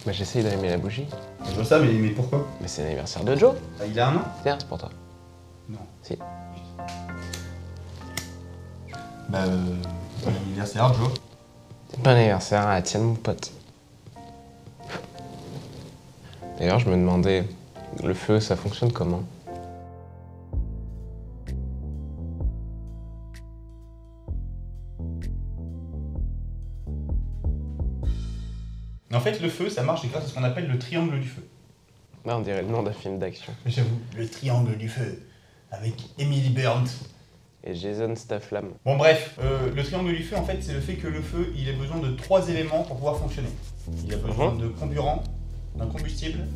Bah j'essaye d'allumer la bougie. Je vois ça, mais pourquoi? Mais c'est l'anniversaire de Joe. Ah, il a un an? Tiens, c'est pour toi. Non. Si. Bah bon anniversaire, Joe. Bon anniversaire à la tienne, mon pote. D'ailleurs, je me demandais, le feu, ça fonctionne comment? En fait, le feu, ça marche grâce à ce qu'on appelle le triangle du feu. Là, on dirait le nom d'un film d'action. J'avoue, le triangle du feu, avec Emily Blunt. Et Jason Statham. Bon bref, le triangle du feu, en fait, c'est le fait que le feu, il a besoin de 3 éléments pour pouvoir fonctionner. Il a besoin de comburant, d'un combustible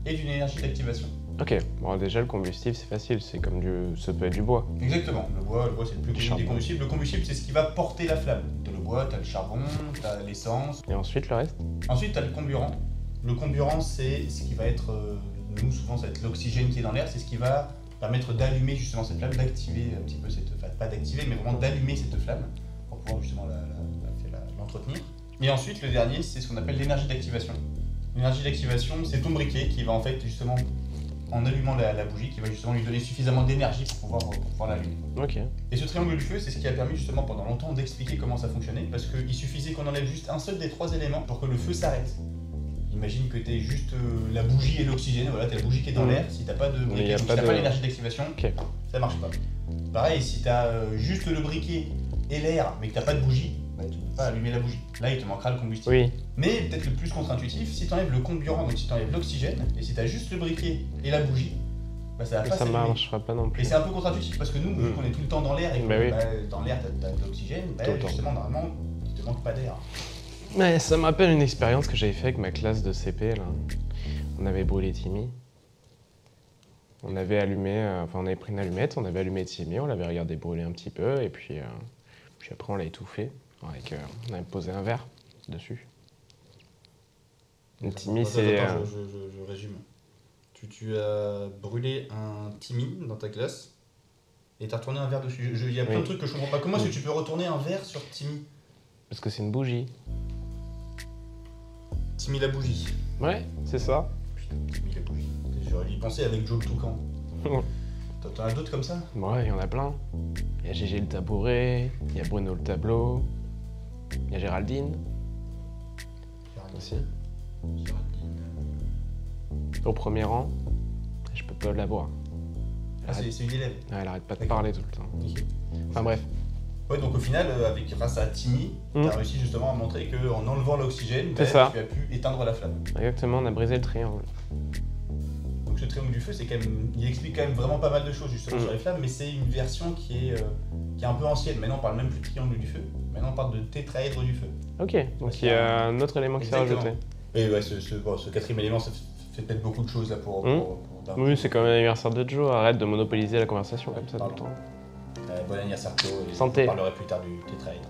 et d'une énergie d'activation. Ok, bon déjà le combustible c'est facile, c'est comme ça peut être du bois. Exactement, le bois c'est le plus connu des combustibles. Le combustible, c'est ce qui va porter la flamme. T'as le bois, t'as le charbon, t'as l'essence. Et ensuite le reste? Ensuite, t'as le comburant. Le comburant, c'est ce qui va être, nous souvent ça va être l'oxygène qui est dans l'air, c'est ce qui va permettre d'allumer justement cette flamme, d'activer un petit peu cette, enfin pas d'activer, mais vraiment d'allumer cette flamme pour pouvoir justement l'entretenir. Et ensuite, le dernier, c'est ce qu'on appelle l'énergie d'activation. L'énergie d'activation, c'est ton briquet qui va en fait justement, en allumant la bougie, qui va justement lui donner suffisamment d'énergie pour pouvoir l'allumer. Ok. Et ce triangle du feu, c'est ce qui a permis justement pendant longtemps d'expliquer comment ça fonctionnait, parce qu'il suffisait qu'on enlève juste un seul des 3 éléments pour que le feu s'arrête. Imagine que tu juste la bougie et l'oxygène, voilà, t'as la bougie qui est dans l'air, si t'as pas de briquet, si t'as pas l'énergie d'activation, ça marche pas. Pareil, si t'as juste le briquet et l'air, mais que t'as pas de bougie, bah, tu peux pas allumer la bougie. Là, il te manquera le combustible. Oui. Mais peut-être le plus contre-intuitif, si t'enlèves le comburant, donc si t'enlèves l'oxygène, et si t'as juste le briquet et la bougie, bah ça va pas Ça s'allumer. marchera pas non plus. Et c'est un peu contre-intuitif parce que nous, vu qu'on est tout le temps dans l'air et que Bah oui. dans l'air t'as de l'oxygène, bah, justement normalement il te manque pas d'air. Ouais, ça me rappelle une expérience que j'avais fait avec ma classe de CP là. On avait brûlé Timmy. On avait allumé, on avait pris une allumette, on avait allumé Timmy, on l'avait regardé brûler un petit peu et puis après on l'a étouffé. Avec, on avait posé un verre dessus. Une Timmy c'est... Je résume. Tu as brûlé un Timmy dans ta classe et t'as retourné un verre dessus. Il y a plein de trucs que je comprends pas. Comment est-ce que tu peux retourner un verre sur Timmy? Parce que c'est une bougie. Timmy la bougie. Ouais, c'est ça. Putain, Timmy la bougie. J'aurais dû y penser avec Joe le toucan. T'en as d'autres comme ça? Ouais, il y en a plein. Il y a Gégé le tabouret, il y a Bruno le tableau, il y a Géraldine. Aussi. Au premier rang, je peux pas la voir. Ah, c'est une élève. Ouais, elle arrête pas de parler tout le temps. Okay. Enfin bref. Ouais, donc au final, grâce à Timmy, t'as réussi justement à montrer qu'en enlevant l'oxygène, tu as pu éteindre la flamme. Exactement, on a brisé le triangle. Donc ce triangle du feu, c'est quand même, il explique quand même vraiment pas mal de choses justement sur les flammes, mais c'est une version qui est un peu ancienne. Maintenant, on parle même plus de triangle du feu. Maintenant, on parle de tétraèdre du feu. Ok, donc il y a un autre élément qui s'est rajouté. Et ouais, ce quatrième élément, ça fait peut-être beaucoup de choses là pour oui, c'est comme l'anniversaire de Joe. Arrête de monopoliser la conversation comme ça tout le temps. Bon anniversaire, Joe. Santé. On parlerait plus tard du tétraèdre.